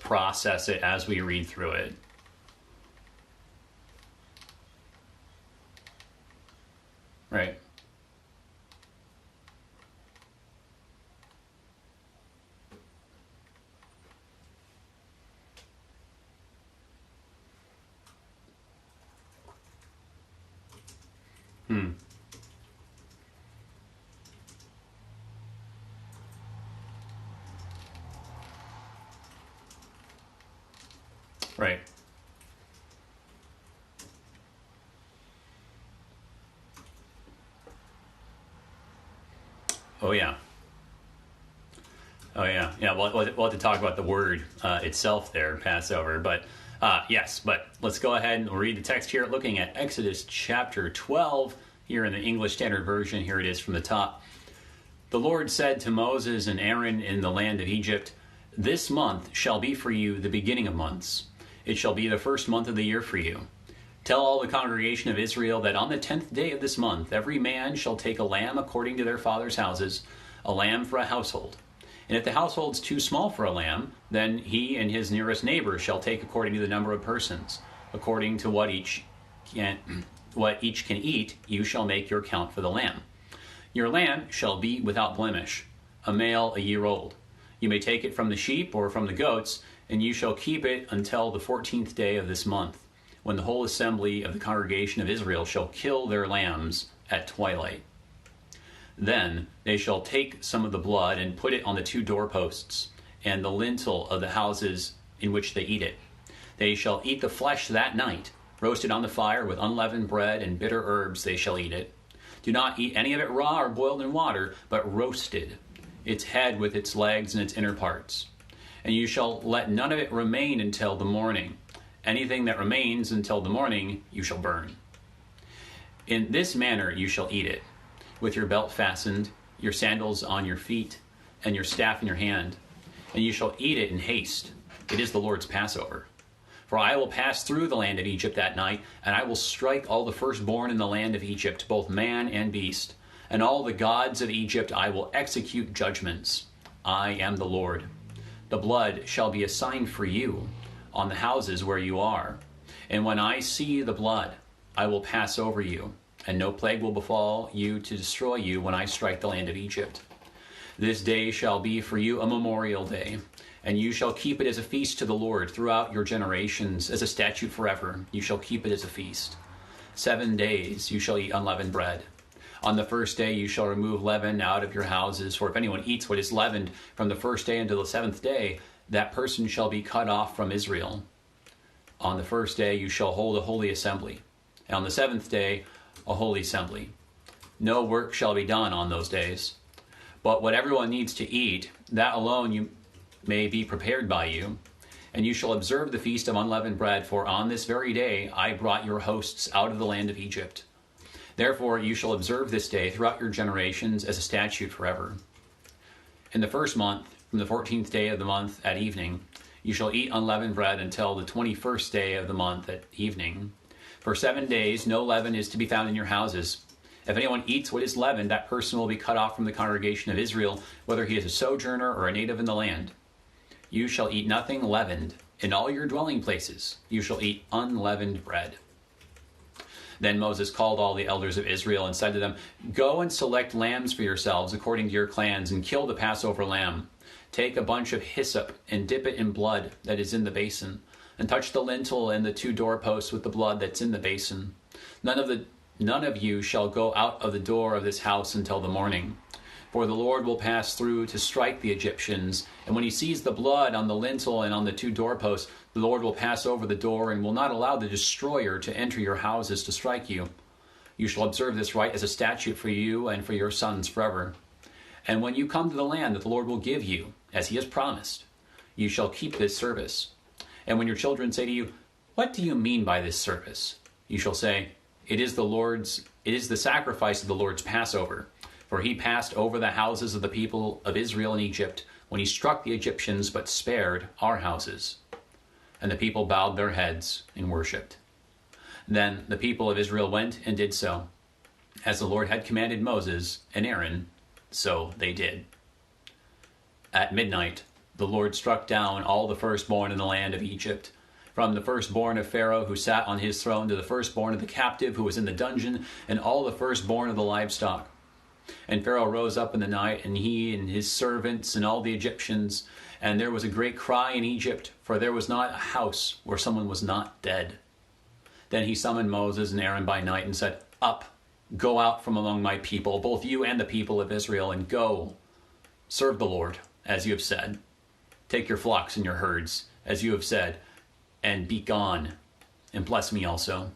process it as we read through it. Right. Right. Oh, yeah. Oh, yeah. Yeah, we'll have to talk about the word itself there, Passover. But yes, but let's go ahead and read the text here, looking at Exodus chapter 12 here in the English Standard Version. Here it is from the top. The Lord said to Moses and Aaron in the land of Egypt, "This month shall be for you the beginning of months. It shall be the first month of the year for you. Tell all the congregation of Israel that on the 10th day of this month every man shall take a lamb according to their father's houses, a lamb for a household. And if the household's too small for a lamb, then he and his nearest neighbor shall take according to the number of persons. According to what each can eat, you shall make your count for the lamb. Your lamb shall be without blemish, a male a year old. You may take it from the sheep or from the goats, and you shall keep it until the 14th day of this month, when the whole assembly of the congregation of Israel shall kill their lambs at twilight. Then they shall take some of the blood and put it on the 2 doorposts and the lintel of the houses in which they eat it. They shall eat the flesh that night, roasted on the fire with unleavened bread and bitter herbs they shall eat it. Do not eat any of it raw or boiled in water, but roasted, its head with its legs and its inner parts. And you shall let none of it remain until the morning. Anything that remains until the morning you shall burn. In this manner you shall eat it, with your belt fastened, your sandals on your feet, and your staff in your hand. And you shall eat it in haste. It is the Lord's Passover. For I will pass through the land of Egypt that night, and I will strike all the firstborn in the land of Egypt, both man and beast. And all the gods of Egypt I will execute judgments. I am the Lord. The blood shall be a sign for you on the houses where you are. And when I see the blood, I will pass over you, and no plague will befall you to destroy you when I strike the land of Egypt. This day shall be for you a memorial day, and you shall keep it as a feast to the Lord throughout your generations, as a statute forever. You shall keep it as a feast. 7 days you shall eat unleavened bread. On the first day you shall remove leaven out of your houses, for if anyone eats what is leavened from the first day until the 7th day, that person shall be cut off from Israel. On the first day you shall hold a holy assembly, and on the 7th day a holy assembly. No work shall be done on those days. But what everyone needs to eat, that alone you may be prepared by you. And you shall observe the feast of unleavened bread, for on this very day I brought your hosts out of the land of Egypt. Therefore you shall observe this day throughout your generations as a statute forever. In the first month, from the 14th day of the month at evening, you shall eat unleavened bread until the 21st day of the month at evening. For 7 days no leaven is to be found in your houses. If anyone eats what is leavened, that person will be cut off from the congregation of Israel, whether he is a sojourner or a native in the land. You shall eat nothing leavened. In all your dwelling places you shall eat unleavened bread. Then Moses called all the elders of Israel and said to them, Go and select lambs for yourselves according to your clans, and kill the Passover lamb. Take a bunch of hyssop and dip it in blood that is in the basin, and touch the lintel and the 2 doorposts with the blood that's in the basin. None of you shall go out of the door of this house until the morning. For the Lord will pass through to strike the Egyptians, and when he sees the blood on the lintel and on the 2 doorposts, the Lord will pass over the door and will not allow the destroyer to enter your houses to strike you. You shall observe this rite as a statute for you and for your sons forever. And when you come to the land that the Lord will give you, as he has promised, you shall keep this service. And when your children say to you, What do you mean by this service? You shall say, It is the sacrifice of the Lord's Passover. For he passed over the houses of the people of Israel in Egypt when he struck the Egyptians, but spared our houses. And the people bowed their heads and worshipped. Then the people of Israel went and did so. As the Lord had commanded Moses and Aaron, so they did. At midnight, the Lord struck down all the firstborn in the land of Egypt, from the firstborn of Pharaoh who sat on his throne to the firstborn of the captive who was in the dungeon, and all the firstborn of the livestock. And Pharaoh rose up in the night, and he and his servants and all the Egyptians, and there was a great cry in Egypt, for there was not a house where someone was not dead. Then he summoned Moses and Aaron by night and said, Up, go out from among my people, both you and the people of Israel, and go, serve the Lord, as you have said. Take your flocks and your herds, as you have said, and be gone, and bless me also.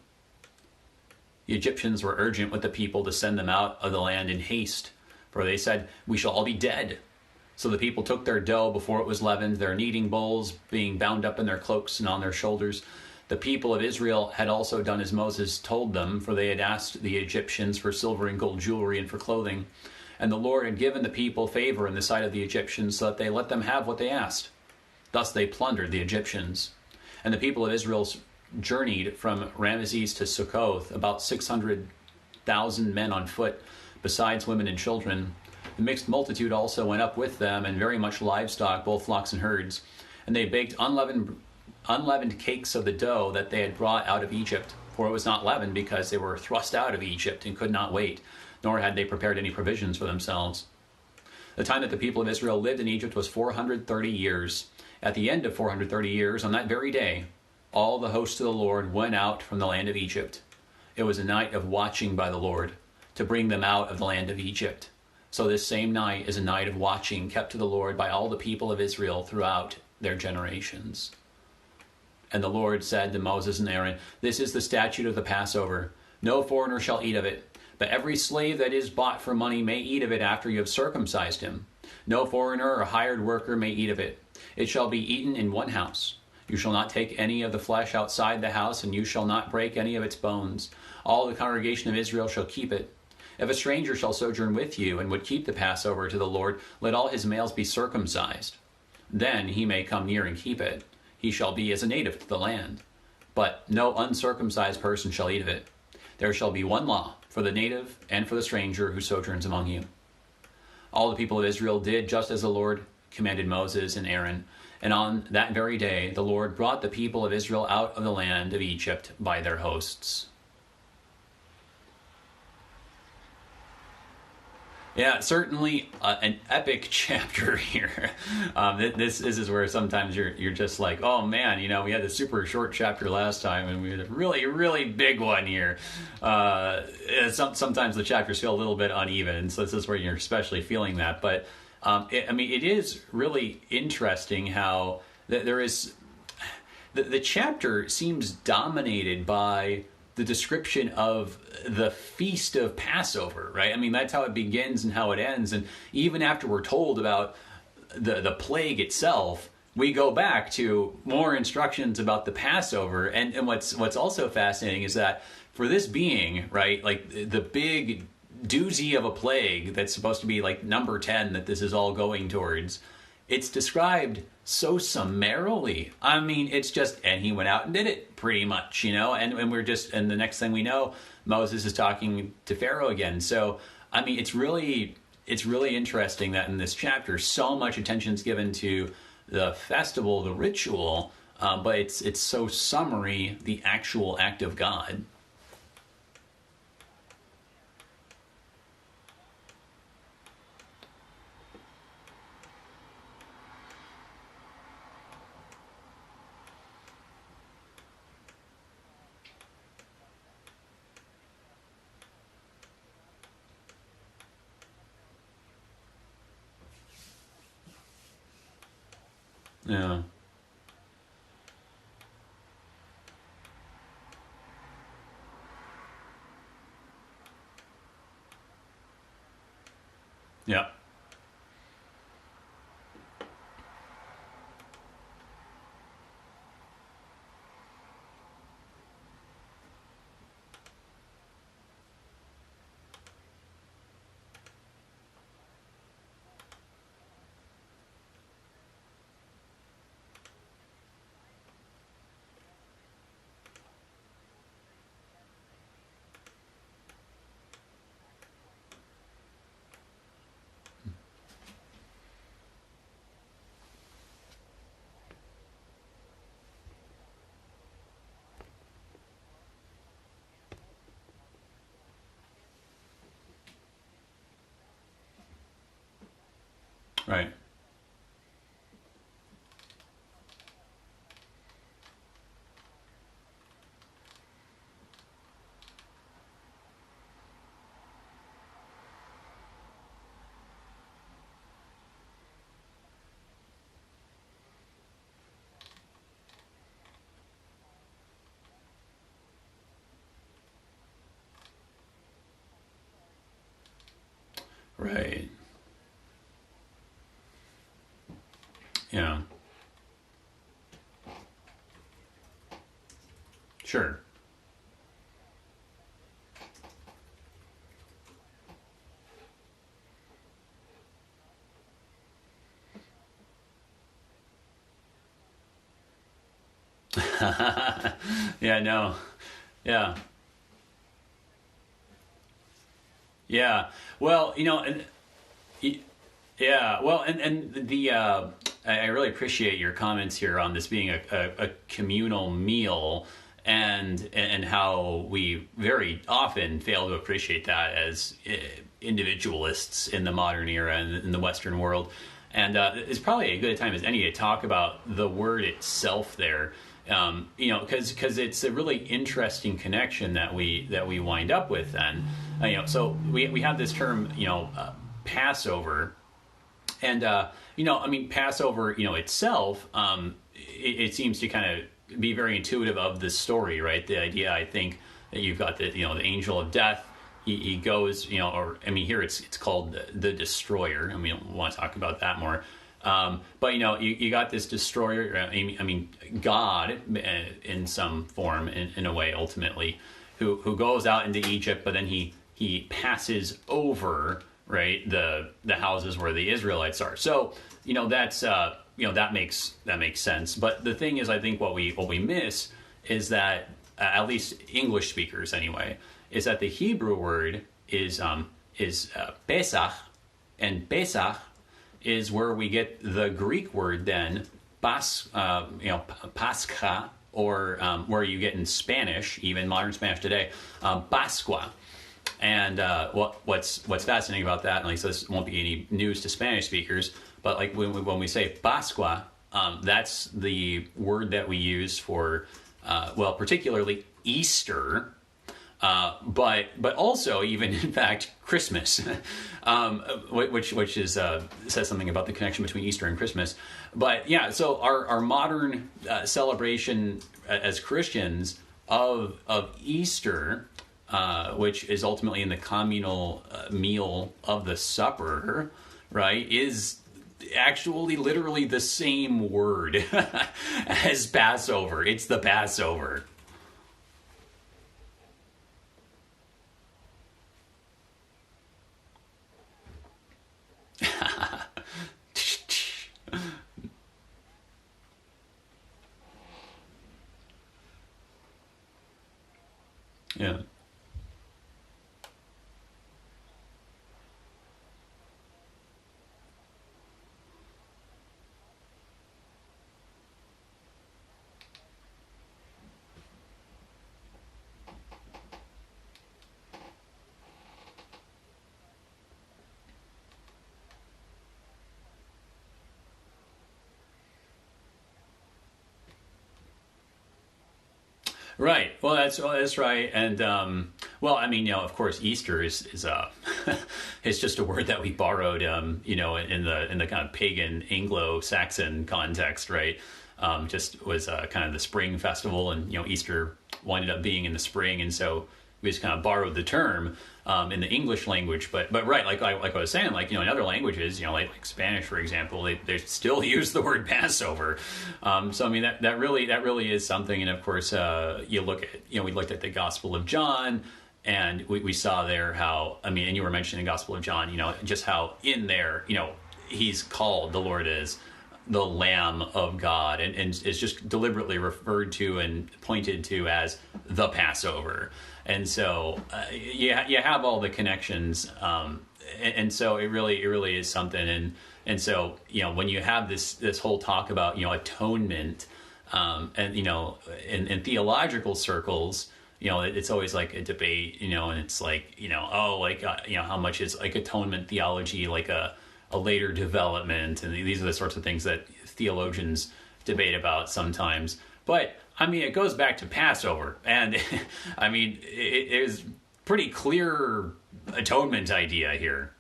The Egyptians were urgent with the people to send them out of the land in haste, for they said, We shall all be dead. So the people took their dough before it was leavened, their kneading bowls being bound up in their cloaks and on their shoulders. The people of Israel had also done as Moses told them, for they had asked the Egyptians for silver and gold jewelry and for clothing. And the Lord had given the people favor in the sight of the Egyptians, so that they let them have what they asked. Thus they plundered the Egyptians. And the people of Israel journeyed from Ramesses to Succoth, about 600,000 men on foot, besides women and children. The mixed multitude also went up with them, and very much livestock, both flocks and herds. And they baked unleavened cakes of the dough that they had brought out of Egypt, for it was not leavened, because they were thrust out of Egypt and could not wait, nor had they prepared any provisions for themselves. The time that the people of Israel lived in Egypt was 430 years. At the end of 430 years, on that very day, all the hosts of the Lord went out from the land of Egypt. It was a night of watching by the Lord, to bring them out of the land of Egypt. So this same night is a night of watching kept to the Lord by all the people of Israel throughout their generations. And the Lord said to Moses and Aaron, This is the statute of the Passover. No foreigner shall eat of it, but every slave that is bought for money may eat of it after you have circumcised him. No foreigner or hired worker may eat of it. It shall be eaten in one house. You shall not take any of the flesh outside the house, and you shall not break any of its bones. All the congregation of Israel shall keep it. If a stranger shall sojourn with you and would keep the Passover to the Lord, let all his males be circumcised. Then he may come near and keep it. He shall be as a native to the land. But no uncircumcised person shall eat of it. There shall be one law for the native and for the stranger who sojourns among you. All the people of Israel did just as the Lord commanded Moses and Aaron. And on that very day, the Lord brought the people of Israel out of the land of Egypt by their hosts. Yeah, certainly an epic chapter here. This is where sometimes you're just like, oh man, we had a super short chapter last time, and we had a really, really big one here. Sometimes the chapters feel a little bit uneven, and so this is where you're especially feeling that. But it is really interesting how there is the chapter seems dominated by the description of the feast of Passover, right? I mean, that's how it begins and how it ends. And even after we're told about the plague itself, we go back to more instructions about the Passover. And what's also fascinating is that for this being, right, like the big doozy of a plague that's supposed to be like number 10 that this is all going towards, it's described so summarily. I mean, it's just, and he went out and did it, pretty much, and we're just, and the next thing we know, Moses is talking to Pharaoh again. So, I mean, it's really interesting that in this chapter, so much attention is given to the festival, the ritual, but it's so summary, the actual act of God. Yeah. Yeah. Right. Right. Yeah. Sure. Yeah, no. Yeah. Yeah. Well, and yeah, well, and the I really appreciate your comments here on this being a communal meal, and how we very often fail to appreciate that as individualists in the modern era and in the Western world. And it's probably a good time as any to talk about the word itself there. Because it's a really interesting connection that we wind up with then. So we have this term, Passover. And, Passover, itself, it seems to kind of be very intuitive of the story, right? The idea, I think, that you've got the angel of death. He goes, here it's called the destroyer, and we don't want to talk about that more. But, you got this destroyer, God, in some form, in a way, ultimately, who goes out into Egypt, but then he passes over, right, the houses where the Israelites are. So that's that makes sense. But the thing is, I think what we miss is that at least English speakers anyway, is that the Hebrew word is Pesach, and Pesach is where we get the Greek word then Pascha, or where you get in Spanish, even modern Spanish today, Pascua. And what's fascinating about that, and like, so this won't be any news to Spanish speakers, but like when we say Pascua, that's the word that we use for, particularly Easter, but also even in fact Christmas, which is says something about the connection between Easter and Christmas. But yeah, so our modern celebration as Christians of Easter, which is ultimately in the communal meal of the supper, right, is actually literally the same word as Passover. It's the Passover. Yeah. Right. Well, that's right. And of course, Easter is it's just a word that we borrowed, in the kind of pagan Anglo-Saxon context, right? Just was kind of the spring festival, and Easter winded up being in the spring, and so we just kind of borrowed the term in the English language. But right, like I was saying, like in other languages, like Spanish, for example, they still use the word Passover. So I mean that really is something. And of course, you look at we looked at the Gospel of John, and we saw there how, and you were mentioning the Gospel of John, just how in there, he's called, the Lord is the Lamb of God, and is just deliberately referred to and pointed to as the Passover. And so you have all the connections, and so it really is something. And so when you have this whole talk about atonement, and in theological circles, it's always like a debate, and it's like how much is like atonement theology like a a later development, and these are the sorts of things that theologians debate about sometimes. But I mean, it goes back to Passover, and I mean, it is pretty clear atonement idea here.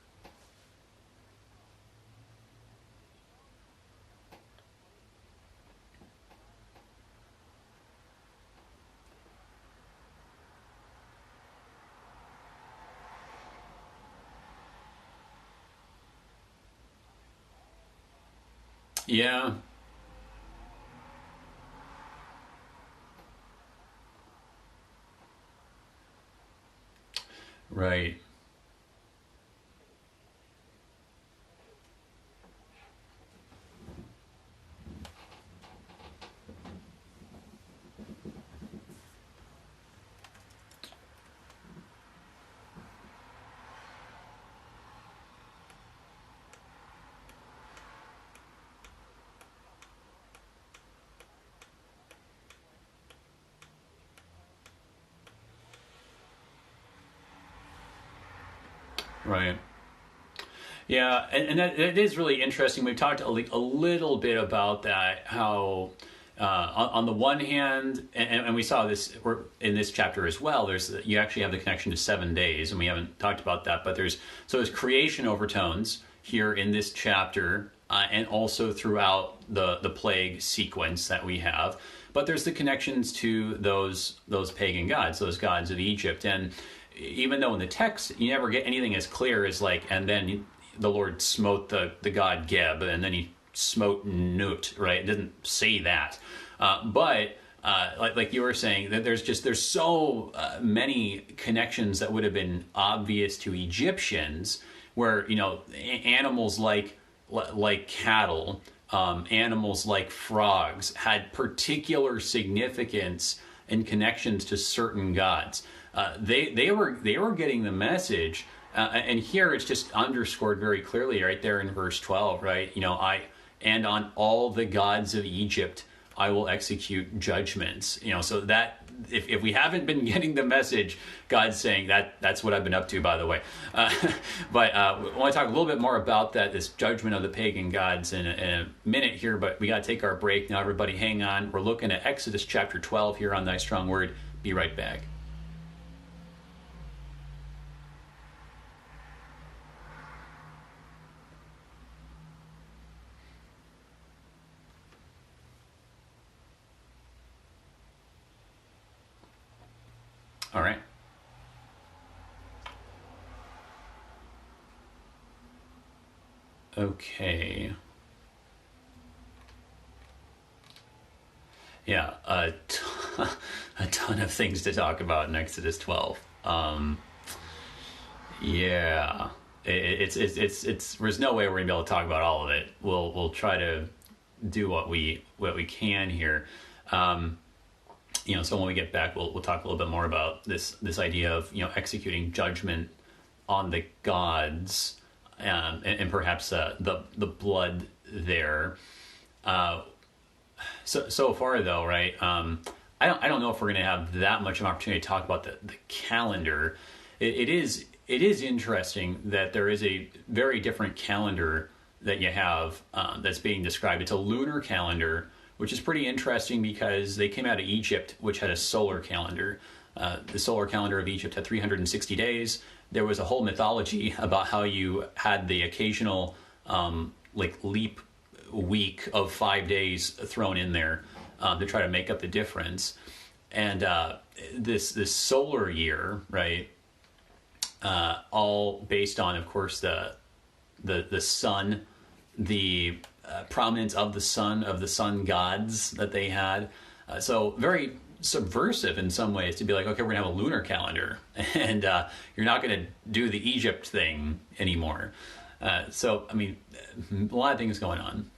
Yeah, right. Right. Yeah, and that is really interesting. We've talked a little bit about that, how on the one hand, and we saw this in this chapter as well, you actually have the connection to 7 days, and we haven't talked about that, but there's creation overtones here in this chapter, and also throughout the plague sequence that we have. But there's the connections to those pagan gods, those gods of Egypt. And even though in the text you never get anything as clear as like, and then the Lord smote the god Geb, and then he smote Nut, right? It doesn't say that. But like you were saying, that there's so many connections that would have been obvious to Egyptians, where, you know, animals like cattle, animals like frogs had particular significance and connections to certain gods. They were getting the message, and here it's just underscored very clearly right there in verse 12, right? You know, and on all the gods of Egypt I will execute judgments. You know, so that if we haven't been getting the message, God's saying that's what I've been up to, by the way. But we want to talk a little bit more about this judgment of the pagan gods in a minute here, but we got to take our break now. Everybody hang on. We're looking at Exodus chapter 12 here on Thy Strong Word. Be right back. All right. Okay. Yeah, a ton of things to talk about in Exodus 12. Yeah, it's there's no way we're gonna be able to talk about all of it. We'll try to do what we can here. You know, so when we get back, we'll talk a little bit more about this idea of, you know, executing judgment on the gods, and perhaps the blood there. So far though, right? I don't know if we're going to have that much of an opportunity to talk about the calendar. It is interesting that there is a very different calendar that you have that's being described. It's a lunar calendar, which is pretty interesting because they came out of Egypt, which had a solar calendar. The solar calendar of Egypt had 360 days. There was a whole mythology about how you had the occasional leap week of 5 days thrown in there to try to make up the difference. And this solar year, right, all based on, of course, the sun, the prominence of the sun gods that they had. So very subversive in some ways to be like, okay, we're gonna have a lunar calendar, and you're not gonna do the Egypt thing anymore. So I mean, a lot of things going on.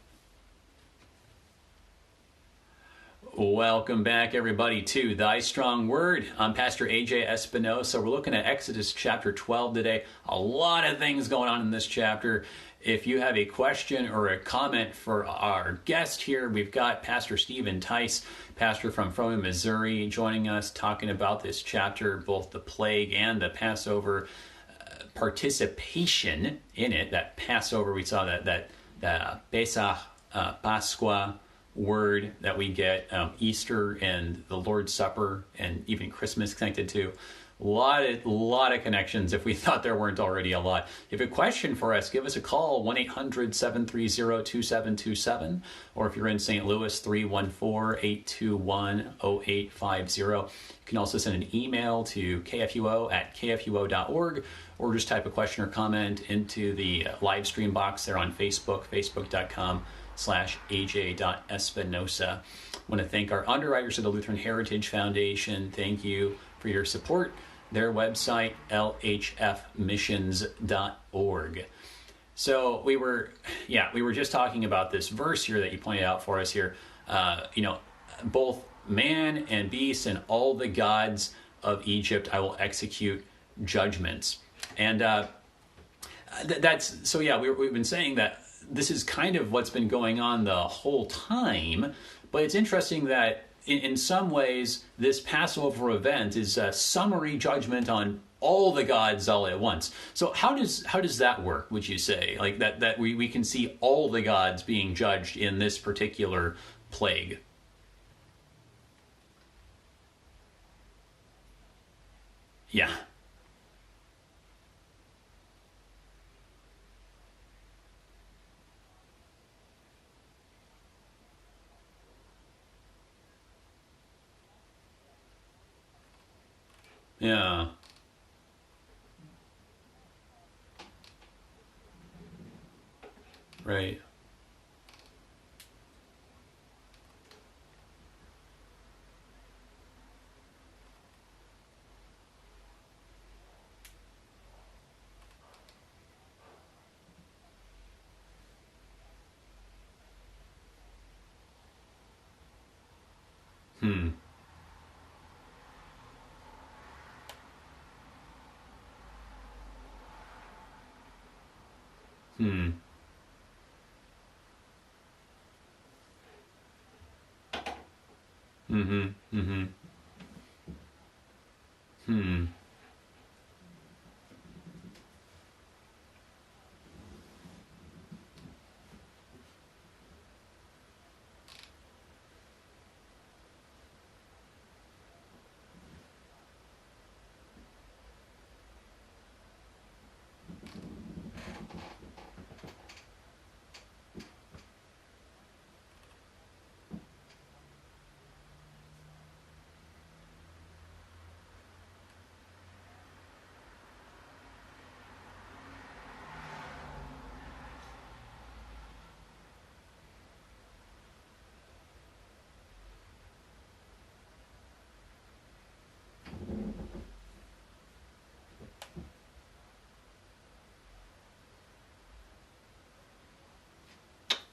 Welcome back, everybody, to Thy Strong Word. I'm Pastor AJ Espinosa. We're looking at Exodus chapter 12 today. A lot of things going on in this chapter. If you have a question or a comment for our guest here, we've got Pastor Stephen Tice, pastor from Frohman, Missouri, joining us, talking about this chapter, both the plague and the Passover. participation in it. That Passover, we saw that Pesach, Pascua word that we get, Easter and the Lord's Supper, and even Christmas connected to. A lot of connections if we thought there weren't already a lot. If you have a question for us, give us a call, 1-800-730-2727. Or if you're in St. Louis, 314-821-0850. You can also send an email to kfuo@kfuo.org, or just type a question or comment into the live stream box there on Facebook, facebook.com/aj.espinosa. I want to thank our underwriters of the Lutheran Heritage Foundation. Thank you for your support. Their website, lhfmissions.org. So we were just talking about this verse here that you pointed out for us here. Both man and beast and all the gods of Egypt, I will execute judgments. And we've been saying that this is kind of what's been going on the whole time. But it's interesting that in some ways, this Passover event is a summary judgment on all the gods all at once. So how does that work, would you say? Like that we can see all the gods being judged in this particular plague? Yeah. Yeah. Right. Hmm. Hmm. Mm-hmm. Mm-hmm. Hmm.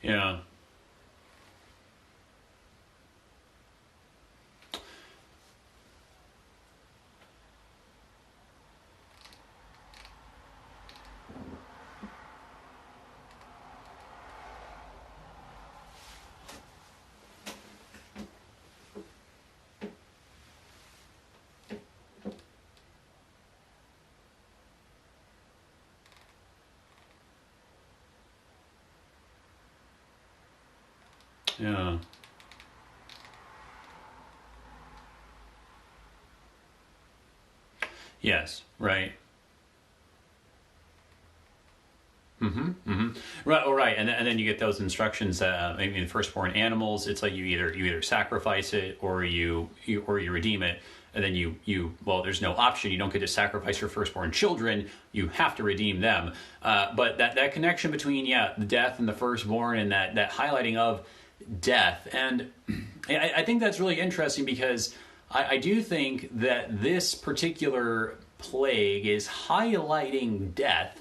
Yeah. Yeah. Yes. Right. Mm-hmm. Mm-hmm. Right. Oh, right. And then you get those instructions. Maybe the firstborn animals. It's like you either sacrifice it or you redeem it. And then there's no option. You don't get to sacrifice your firstborn children. You have to redeem them. But that connection between the death and the firstborn, and that highlighting of death, and I think that's really interesting, because I do think that this particular plague is highlighting death,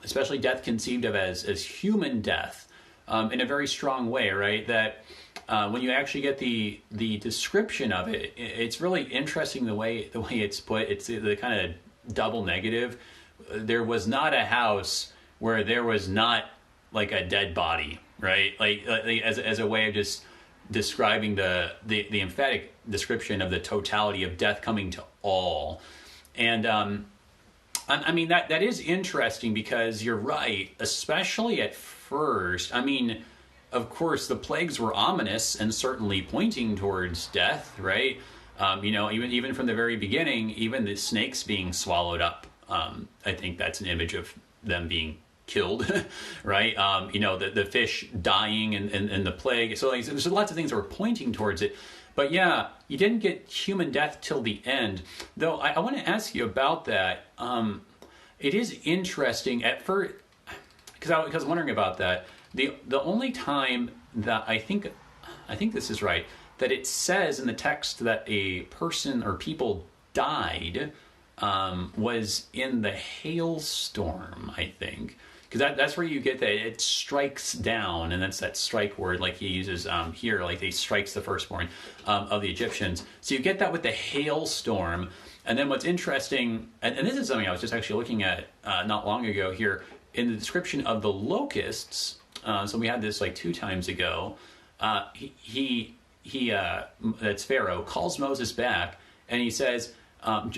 especially death conceived of as human death, in a very strong way, right? That when you actually get the description of it, it's really interesting the way it's put. It's the kind of double negative. There was not a house where there was not like a dead body, right? Like as a way of just describing the emphatic description of the totality of death coming to all. And I mean, that is interesting because you're right, especially at first. I mean, of course, the plagues were ominous and certainly pointing towards death, right? Even from the very beginning, even the snakes being swallowed up, I think that's an image of them being killed, right? The fish dying and the plague. So there's lots of things that were pointing towards it. But yeah, you didn't get human death till the end. Though I want to ask you about that. It is interesting at first, because I was wondering about that. The only time that I think this is right, that it says in the text that a person or people died was in the hailstorm, I think. Because that's where you get that it strikes down, and that's that strike word like he uses here, like he strikes the firstborn of the Egyptians. So you get that with the hailstorm. And then what's interesting, and this is something I was just actually looking at not long ago here, in the description of the locusts, so we had this like 2 times ago, he that's Pharaoh, calls Moses back, and he says,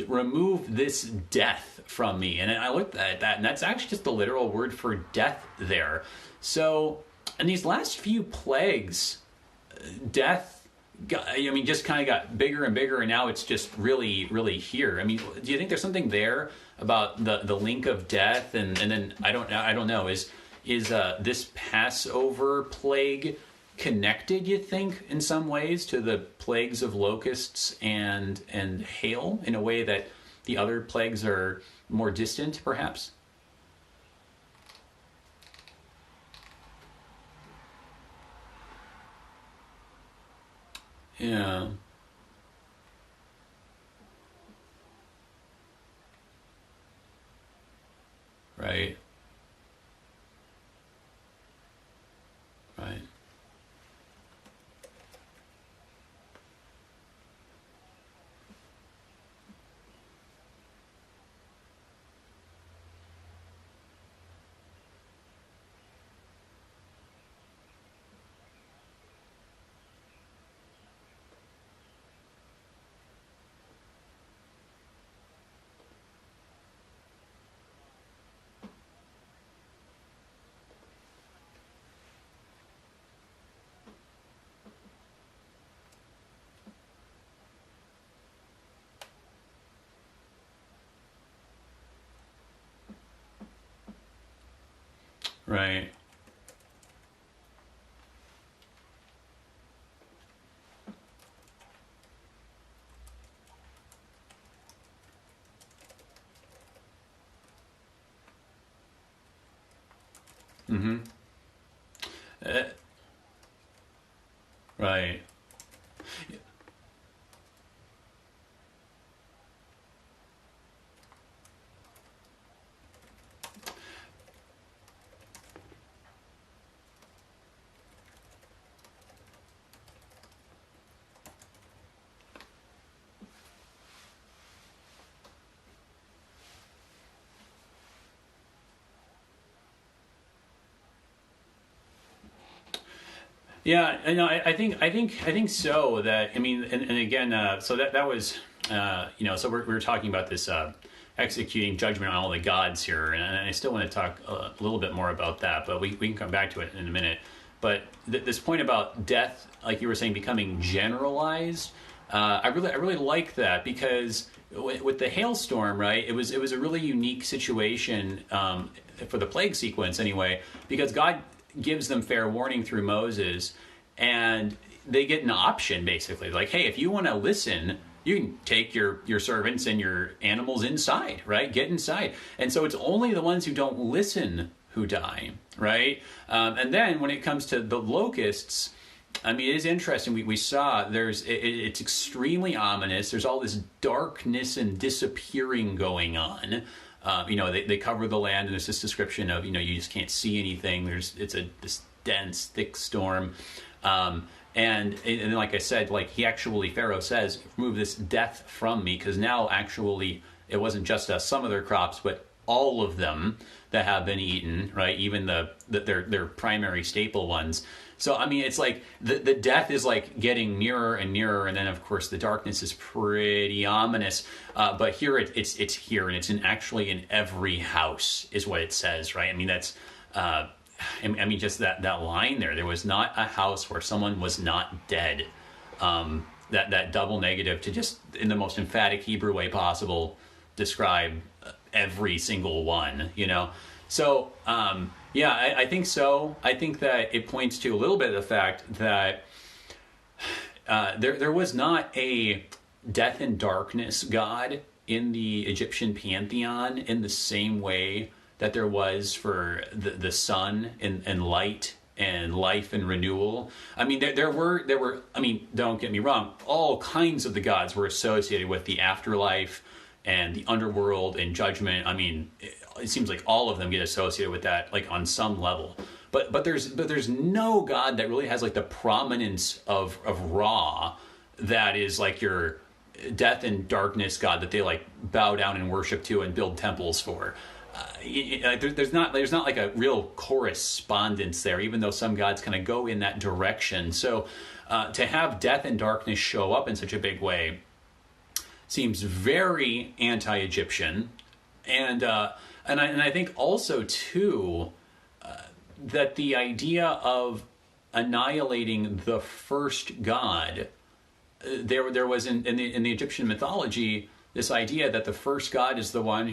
remove this death from me. And I looked at that, and that's actually just the literal word for death there. So in these last few plagues, death just kind of got bigger and bigger, and now it's just really, really here. I mean, do you think there's something there about the link of death? And then I don't know, is this Passover plague connected, you think, in some ways to the plagues of locusts and hail in a way that the other plagues are more distant, perhaps? Yeah. Right. Right. Right. Mm-hmm. Uh, right. Yeah, I think so. That, I mean, and again, so that was, so we're talking about this executing judgment on all the gods here, and I still want to talk a little bit more about that, but we can come back to it in a minute. But this point about death, like you were saying, becoming generalized, I really like that, because with the hailstorm, right, it was a really unique situation for the plague sequence anyway, because God gives them fair warning through Moses, and they get an option, basically, like, hey, if you want to listen, you can take your servants and your animals inside, right? Get inside. And so it's only the ones who don't listen who die, right? And then when it comes to the locusts, I mean, it is interesting. We saw it's extremely ominous. There's all this darkness and disappearing going on. They cover the land, and there's this description of, you just can't see anything. It's this dense, thick storm. And like I said, like Pharaoh says, remove this death from me, because now actually it wasn't just some of their crops, but all of them that have been eaten, right? Even their primary staple ones. So I mean, it's like the death is like getting nearer and nearer, and then of course the darkness is pretty ominous. But here it's here, and it's actually in every house, is what it says, right? I mean that's, I mean just that line there. There was not a house where someone was not dead. That double negative to just in the most emphatic Hebrew way possible describe every single one, you know. So. Yeah, I think so. I think that it points to a little bit of the fact that there was not a death and darkness god in the Egyptian pantheon in the same way that there was for the sun and light and life and renewal. I mean, there were. I mean, don't get me wrong. All kinds of the gods were associated with the afterlife and the underworld and judgment. I mean, it seems like all of them get associated with that, like on some level. But there's no god that really has like the prominence of Ra, that is like your death and darkness god that they like bow down and worship to and build temples for. There's not like a real correspondence there, even though some gods kind of go in that direction. So to have death and darkness show up in such a big way seems very anti-Egyptian, and I think also too that the idea of annihilating the first god, there was in the Egyptian mythology this idea that the first god is the one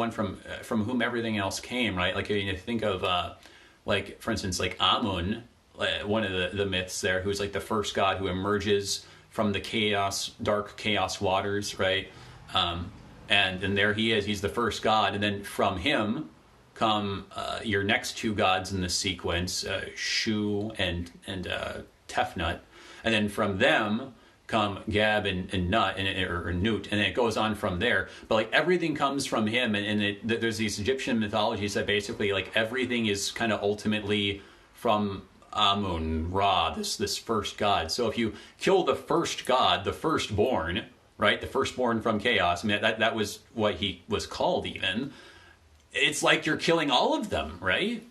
from whom everything else came, right? Like you think of like for instance like Amun, one of the myths there, who's like the first god who emerges from the dark chaos waters, right? And there he is. He's the first god, and then from him come your next two gods in the sequence, Shu and Tefnut, and then from them come Gab and Nut or Nut, and it goes on from there. But like everything comes from him, and there's these Egyptian mythologies that basically like everything is kind of ultimately from Amun, Ra, this first god. So if you kill the first god, the firstborn, right, the firstborn from chaos, I mean that was what he was called even, it's like you're killing all of them, right?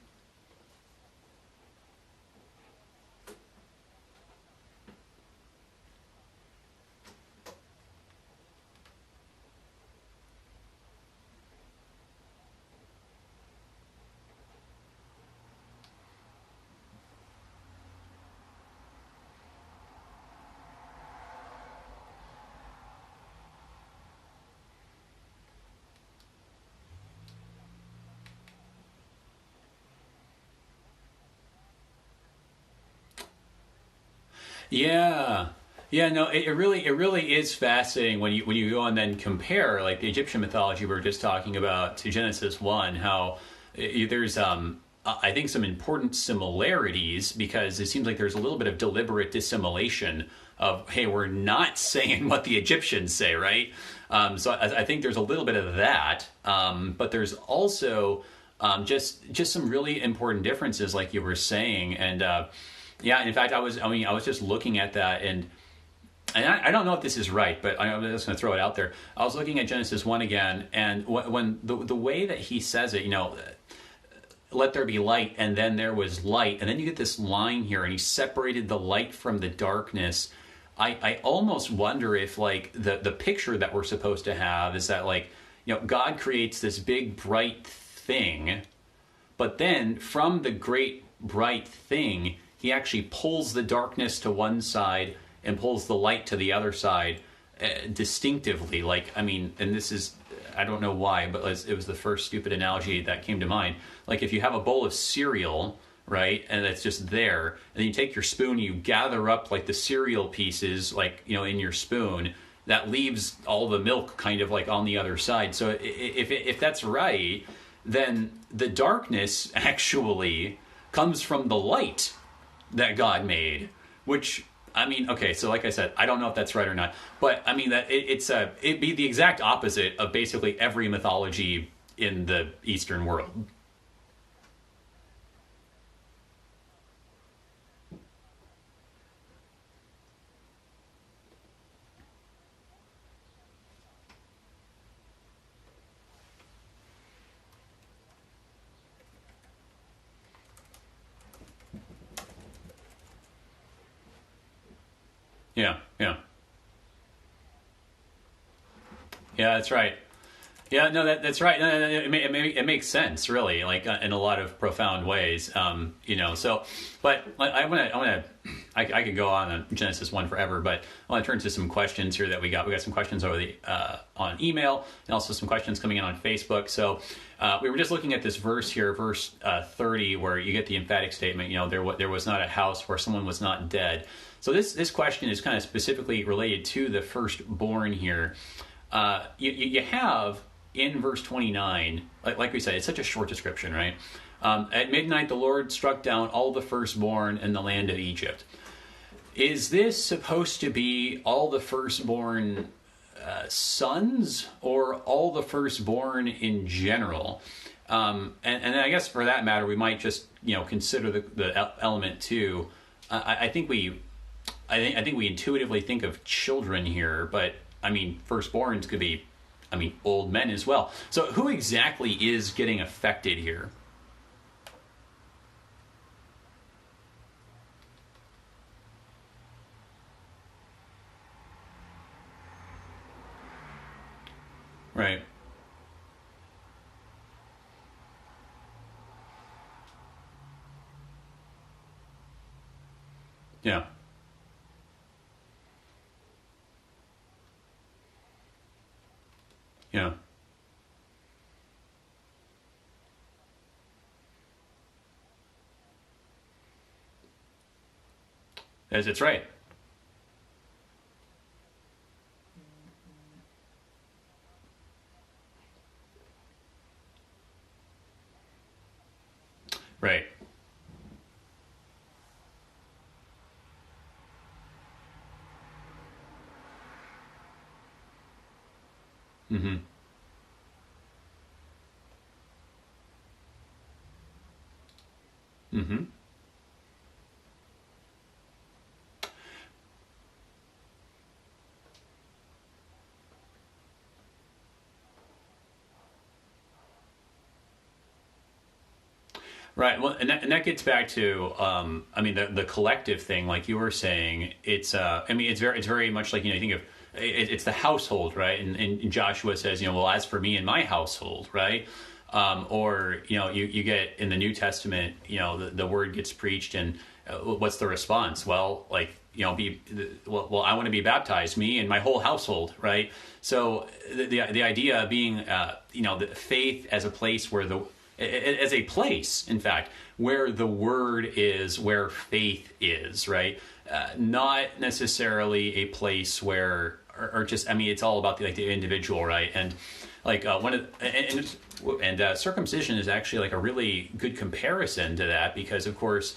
Yeah. Yeah, no, it really is fascinating when you go and then compare like the Egyptian mythology we were just talking about to Genesis 1, how there's I think some important similarities, because it seems like there's a little bit of deliberate dissimilation of, hey, we're not saying what the Egyptians say, right? So I think there's a little bit of that, but there's also just some really important differences, like you were saying, and yeah. In fact, I was just looking at that, and I don't know if this is right, but I'm just going to throw it out there. I was looking at Genesis 1 again, and when the way that he says it, let there be light, and then there was light, and then you get this line here, and he separated the light from the darkness. I almost wonder if like the picture that we're supposed to have is that like, God creates this big bright thing, but then from the great bright thing, he actually pulls the darkness to one side and pulls the light to the other side distinctively. Like, I mean, and this is, I don't know why, but it was the first stupid analogy that came to mind. Like if you have a bowl of cereal, right, and it's just there, and then you take your spoon and you gather up like the cereal pieces, like, in your spoon, that leaves all the milk kind of like on the other side. So if that's right, then the darkness actually comes from the light that God made, which, I mean, okay, so like I said, I don't know if that's right or not, but I mean that it'd be the exact opposite of basically every mythology in the Eastern world. Yeah, yeah. Yeah, that's right. Yeah, no, that's right. No, no, no, it makes sense, really, like in a lot of profound ways. So, but I could go on Genesis 1 forever, but I want to turn to some questions here that we got. We got some questions over the on email, and also some questions coming in on Facebook. So, we were just looking at this verse here, verse 30, where you get the emphatic statement. There was not a house where someone was not dead. So this question is kind of specifically related to the firstborn here. You have in verse 29, like we said, it's such a short description, right? At midnight, the Lord struck down all the firstborn in the land of Egypt. Is this supposed to be all the firstborn sons, or all the firstborn in general? And I guess for that matter, we might just consider the element too. I think we intuitively think of children here, but I mean, firstborns could be, old men as well. So who exactly is getting affected here? Right. Yeah. Yeah. That's right. Right. Mm-hmm. Mm-hmm. Right. Well, and that gets back to, the collective thing, like you were saying. It's very much like, you think of it's the household, right? And Joshua says, well, as for me and my household, right? Or you get in the New Testament, the word gets preached, and what's the response? Well, like, I want to be baptized, me and my whole household, right? So the idea being, the faith as a place where in fact, where the word is, where faith is, right? Not necessarily a place where, or just, it's all about the individual, right? And like circumcision is actually like a really good comparison to that, because of course,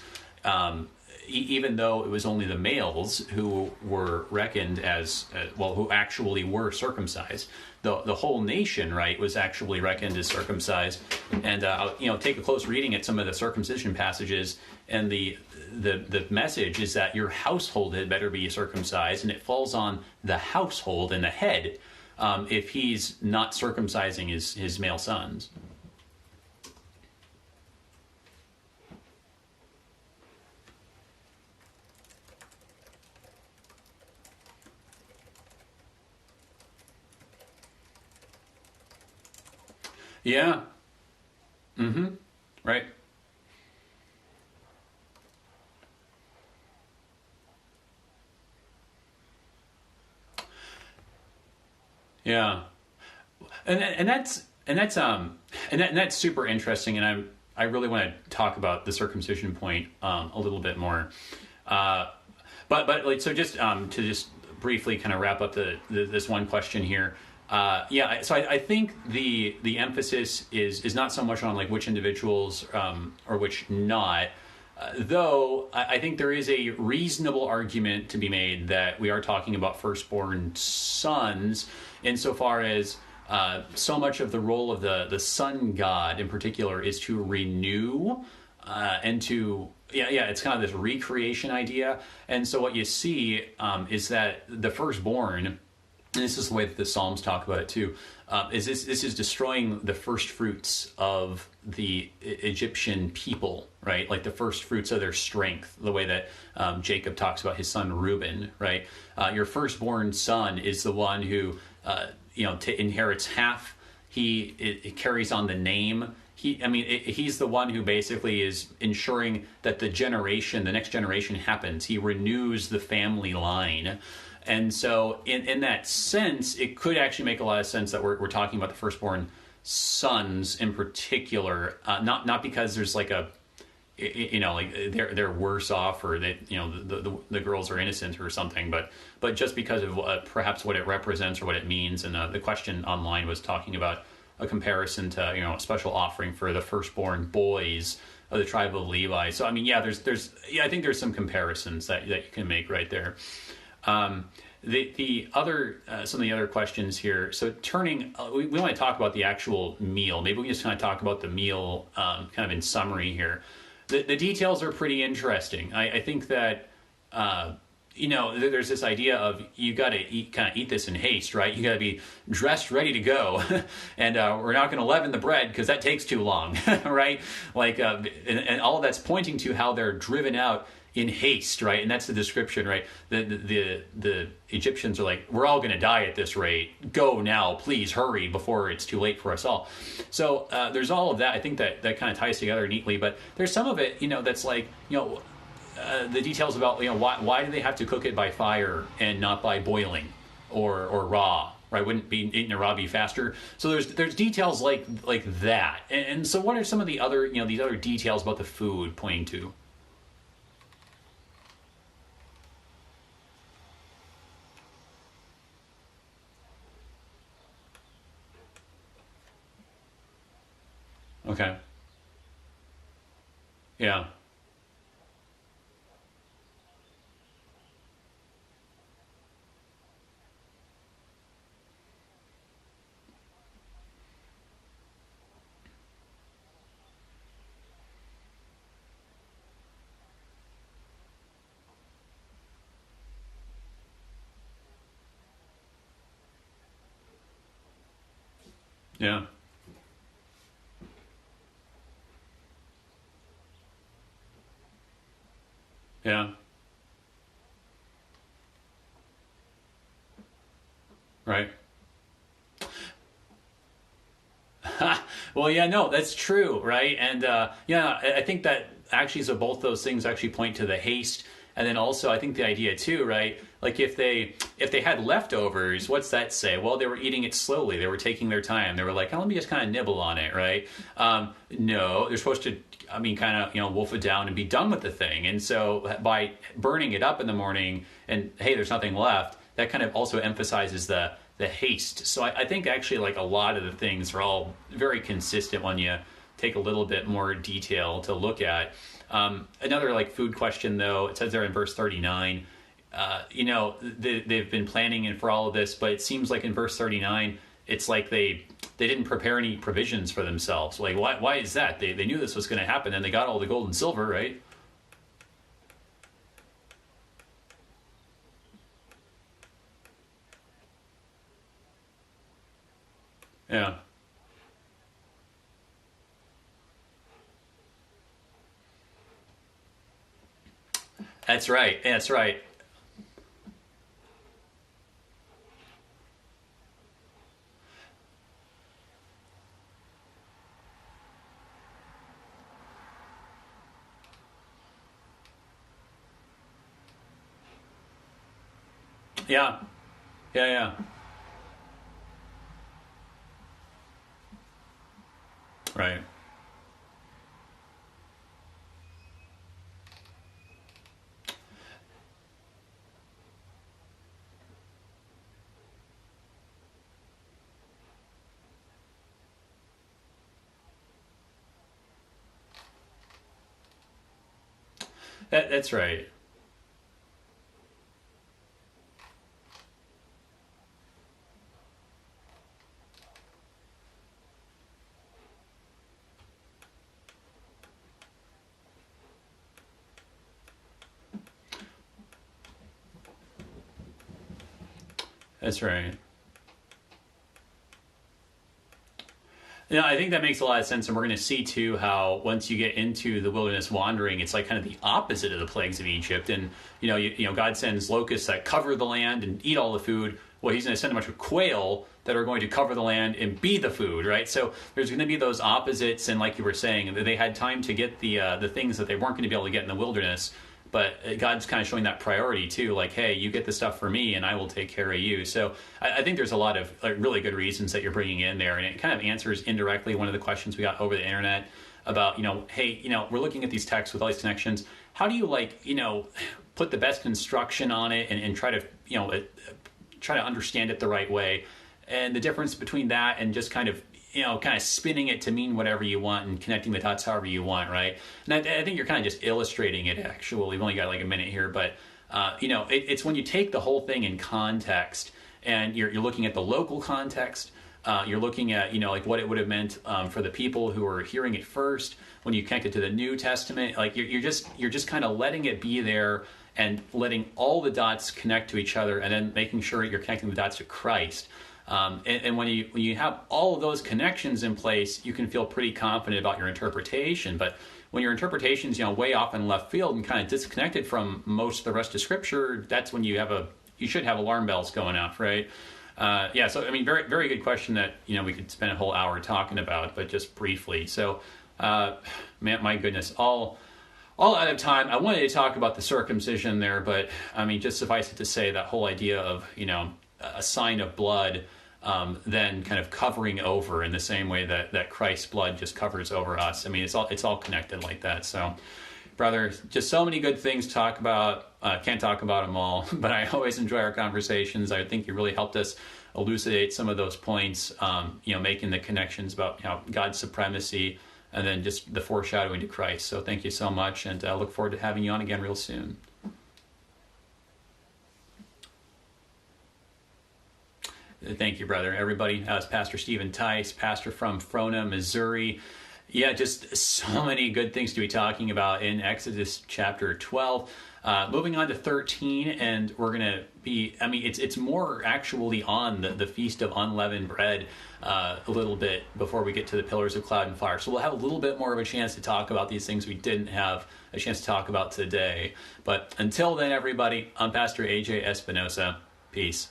even though it was only the males who were reckoned as who actually were circumcised, the whole nation, right, was actually reckoned as circumcised. And take a close reading at some of the circumcision passages, and the message is that your household had better be circumcised, and it falls on the household and the head if he's not circumcising his male sons. Yeah. Mm-hmm. Right. Yeah. And that's super interesting, and I really want to talk about the circumcision point a little bit more. But like, so just to just briefly kind of wrap up this one question here. So I think the emphasis is not so much on like which individuals or which not, though I think there is a reasonable argument to be made that we are talking about firstborn sons, insofar as so much of the role of the sun god in particular is to renew and to it's kind of this recreation idea. And so what you see is that the firstborn and this is the way that the Psalms talk about it too, is this is destroying the first fruits of the Egyptian people, right? Like the first fruits of their strength, the way that Jacob talks about his son Reuben, right? Your firstborn son is the one who, inherits half. It carries on the name. He's the one who basically is ensuring that the next generation happens. He renews the family line. And so in that sense, it could actually make a lot of sense that we're talking about the firstborn sons in particular, not because there's like they're worse off, or that the girls are innocent or something, but just because of perhaps what it represents or what it means. And the question online was talking about a comparison to a special offering for the firstborn boys of the tribe of Levi. So I think there's some comparisons that you can make right there. The other some of the other questions here. So turning, we want to talk about the actual meal. Maybe we just kind of talk about the meal kind of in summary here. The details are pretty interesting. I think that there's this idea of you got to eat this in haste, right? You got to be dressed, ready to go, and we're not going to leaven the bread because that takes too long, right? And all of that's pointing to how they're driven out in haste, right? And that's the description, right? The Egyptians are like, we're all going to die at this rate. Go now, please hurry before it's too late for us all. So there's all of that. I think that kind of ties together neatly. But there's some of it, that's like, the details about why do they have to cook it by fire and not by boiling or raw, right? Wouldn't be eating a raw be faster? So there's details like that. And so what are some of the other these other details about the food pointing to? Okay. Yeah. Yeah. Yeah. Right. Well, yeah, no, that's true, right? And I think that actually, so both those things actually point to the haste, and then also I think the idea too, right? Like if they had leftovers, what's that say? Well, they were eating it slowly. They were taking their time. They were like, oh, let me just kind of nibble on it, right? No, they're supposed to. Kind of wolf it down and be done with the thing. And so by burning it up in the morning, and hey, there's nothing left, that kind of also emphasizes the haste. So I think actually like a lot of the things are all very consistent when you take a little bit more detail to look at. Another like food question though, it says there in verse 39, they've been planning for all of this, but it seems like in verse 39, it's like they didn't prepare any provisions for themselves. Like why is that? They knew this was going to happen and they got all the gold and silver, right? Yeah. That's right. That's right. Yeah. Yeah, yeah. Right. That's right. That's right. I think that makes a lot of sense, and we're going to see too how once you get into the wilderness wandering, it's like kind of the opposite of the plagues of Egypt. And God sends locusts that cover the land and eat all the food. Well, He's going to send a bunch of quail that are going to cover the land and be the food, right? So there's going to be those opposites, and like you were saying, they had time to get the things that they weren't going to be able to get in the wilderness. But God's kind of showing that priority too, like, hey, you get the stuff for me and I will take care of you. So I think there's a lot of really good reasons that you're bringing in there. And it kind of answers indirectly one of the questions we got over the internet about, hey, we're looking at these texts with all these connections. How do you put the best construction on it and try to, try to understand it the right way? And the difference between that and just kind of spinning it to mean whatever you want and connecting the dots however you want, right? And I think you're kind of just illustrating it, actually. We've only got like a minute here, but, it's when you take the whole thing in context and you're looking at the local context, you're looking at, what it would have meant for the people who were hearing it first. When you connect it to the New Testament, like you're just kind of letting it be there and letting all the dots connect to each other and then making sure you're connecting the dots to Christ. And when you have all of those connections in place, you can feel pretty confident about your interpretation. But when your interpretation's way off in left field and kind of disconnected from most of the rest of Scripture, that's when you should have alarm bells going off, right? So I mean, very very good question that we could spend a whole hour talking about, but just briefly. So, man, my goodness, all out of time. I wanted to talk about the circumcision there, but I mean, just suffice it to say that whole idea of a sign of blood, then kind of covering over in the same way that Christ's blood just covers over us. I mean, it's all connected like that. So, brother, just so many good things to talk about. Can't talk about them all, but I always enjoy our conversations. I think you really helped us elucidate some of those points, making the connections about God's supremacy and then just the foreshadowing to Christ. So thank you so much, and I look forward to having you on again real soon. Thank you, brother. Everybody, it's Pastor Stephen Tice, pastor from Frona, Missouri. Yeah, just so many good things to be talking about in Exodus chapter 12. Moving on to 13, and we're going to be, it's more actually on the Feast of Unleavened Bread a little bit before we get to the Pillars of Cloud and Fire. So we'll have a little bit more of a chance to talk about these things we didn't have a chance to talk about today. But until then, everybody, I'm Pastor AJ Espinosa. Peace.